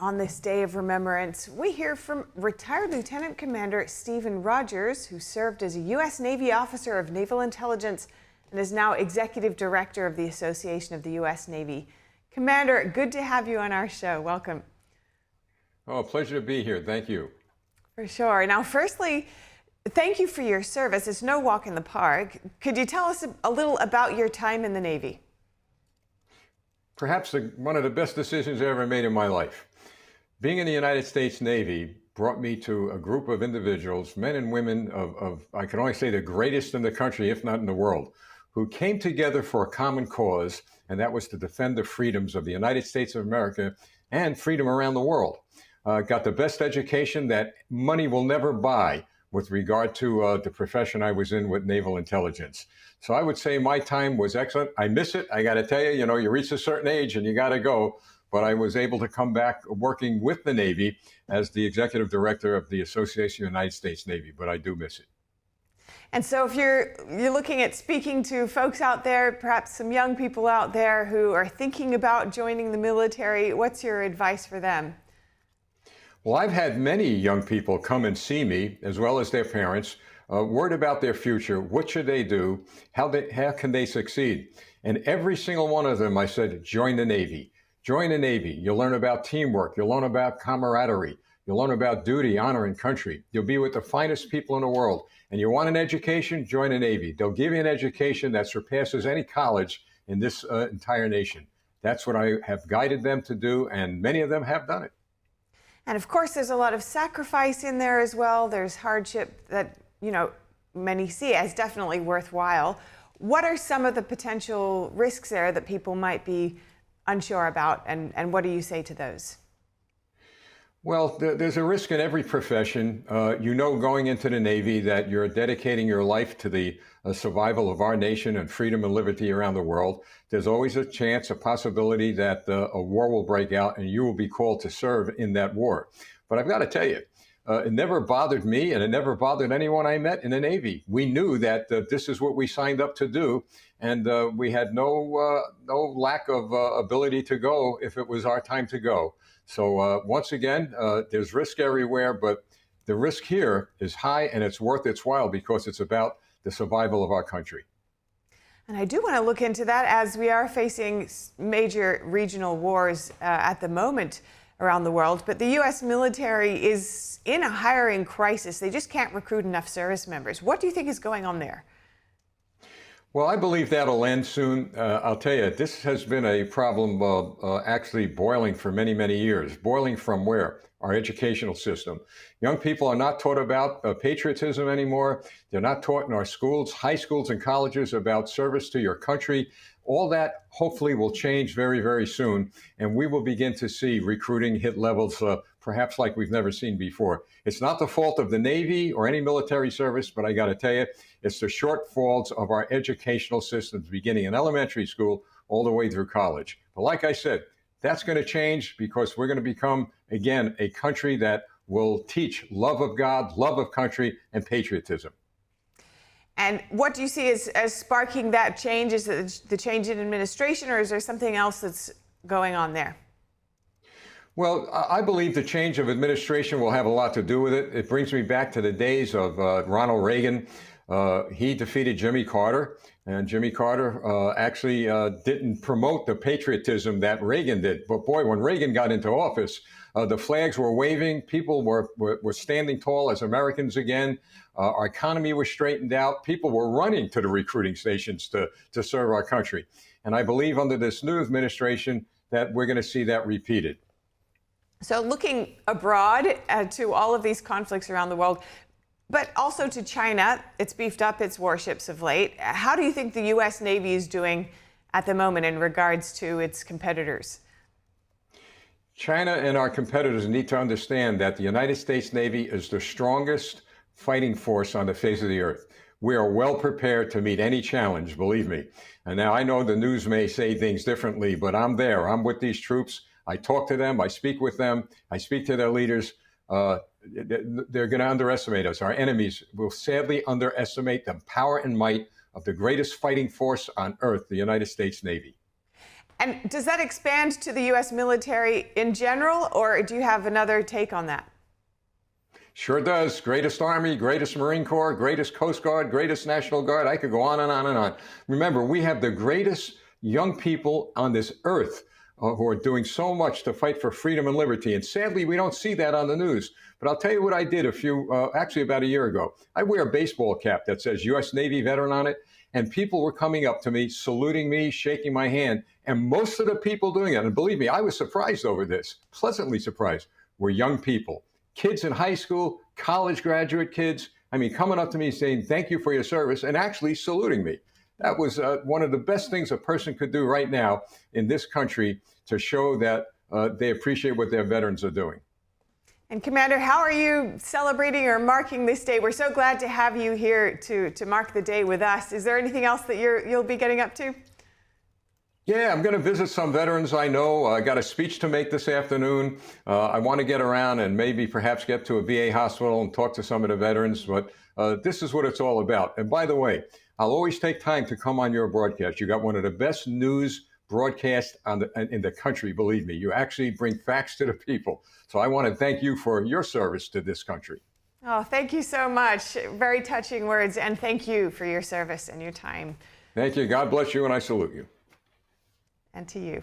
on this day of remembrance, we hear from retired Lieutenant Commander Stephen Rogers, who served as a U.S. Navy officer of naval intelligence and is now Executive Director of the Association of the U.S. Navy. Commander, good to have you on our show. Welcome. Oh, a pleasure to be here. Thank you. For sure. Now, firstly, thank you for your service. It's no walk in the park. Could you tell us a little about your time in the Navy? Perhaps one of the best decisions I ever made in my life. Being in the United States Navy brought me to a group of individuals, men and women of I can only say the greatest in the country, if not in the world, who came together for a common cause, and that was to defend the freedoms of the United States of America and freedom around the world. Got the best education that money will never buy with regard to the profession I was in with naval intelligence. So I would say my time was excellent. I miss it. I got to tell you, you reach a certain age and you got to go. But I was able to come back working with the Navy as the Executive Director of the Association of the United States Navy. But I do miss it. And so if you're looking at speaking to folks out there, perhaps some young people out there who are thinking about joining the military, what's your advice for them? Well, I've had many young people come and see me, as well as their parents, worried about their future. What should they do? How can they succeed? And every single one of them, I said, join the Navy. Join the Navy. You'll learn about teamwork. You'll learn about camaraderie. You'll learn about duty, honor, and country. You'll be with the finest people in the world. And you want an education? Join the Navy. They'll give you an education that surpasses any college in this entire nation. That's what I have guided them to do, and many of them have done it. And of course, there's a lot of sacrifice in there as well. There's hardship that, many see as definitely worthwhile. What are some of the potential risks there that people might be unsure about, and what do you say to those? Well, there's a risk in every profession. Going into the Navy that you're dedicating your life to the survival of our nation and freedom and liberty around the world. There's always a chance, a possibility that a war will break out and you will be called to serve in that war. But I've got to tell you, it never bothered me, and it never bothered anyone I met in the Navy. We knew that this is what we signed up to do, and we had no lack of ability to go if it was our time to go. So once again, there's risk everywhere, but the risk here is high, and it's worth its while because it's about the survival of our country. And I do want to look into that, as we are facing major regional wars at the moment around the world. But the U.S. military is in a hiring crisis. They just can't recruit enough service members. What do you think is going on there? Well, I believe that'll end soon. I'll tell you, this has been a problem actually boiling for many, many years. Boiling from where? Our educational system. Young people are not taught about patriotism anymore. They're not taught in our schools, high schools and colleges about service to your country. All that hopefully will change very, very soon, and we will begin to see recruiting hit levels perhaps like we've never seen before. It's not the fault of the Navy or any military service, but I got to tell you, it's the shortfalls of our educational systems, beginning in elementary school all the way through college. But like I said, that's going to change because we're going to become, again, a country that will teach love of God, love of country, and patriotism. And what do you see as sparking that change? Is it the change in administration, or is there something else that's going on there? Well, I believe the change of administration will have a lot to do with it. It brings me back to the days of Ronald Reagan. He defeated Jimmy Carter, and Jimmy Carter actually didn't promote the patriotism that Reagan did. But boy, when Reagan got into office, the flags were waving. People were standing tall as Americans again. Our economy was straightened out. People were running to the recruiting stations to serve our country. And I believe under this new administration that we're going to see that repeated. So looking abroad to all of these conflicts around the world, but also to China, it's beefed up its warships of late. How do you think the U.S. Navy is doing at the moment in regards to its competitors? China and our competitors need to understand that the United States Navy is the strongest fighting force on the face of the earth. We are well prepared to meet any challenge, believe me. And now I know the news may say things differently, but I'm there. I'm with these troops. I talk to them. I speak with them. I speak to their leaders. They're going to underestimate us. Our enemies will sadly underestimate the power and might of the greatest fighting force on earth, the United States Navy. And does that expand to the U.S. military in general, or do you have another take on that? Sure does. Greatest Army, greatest Marine Corps, greatest Coast Guard, greatest National Guard. I could go on and on and on. Remember, we have the greatest young people on this earth who are doing so much to fight for freedom and liberty. And sadly, we don't see that on the news. But I'll tell you what I did actually about a year ago. I wear a baseball cap that says U.S. Navy veteran on it. And people were coming up to me, saluting me, shaking my hand. And most of the people doing it, and believe me, I was surprised over this, pleasantly surprised, were young people. Kids in high school, college graduate kids, coming up to me saying, thank you for your service, and actually saluting me. That was one of the best things a person could do right now in this country to show that they appreciate what their veterans are doing. And Commander, how are you celebrating or marking this day? We're so glad to have you here to mark the day with us. Is there anything else that you'll be getting up to? Yeah, I'm going to visit some veterans I know. I got a speech to make this afternoon. I want to get around and maybe perhaps get to a VA hospital and talk to some of the veterans, but this is what it's all about. And by the way, I'll always take time to come on your broadcast. You got one of the best news broadcasts in the country, believe me. You actually bring facts to the people. So I want to thank you for your service to this country. Oh, thank you so much. Very touching words, and thank you for your service and your time. Thank you. God bless you, and I salute you. And to you.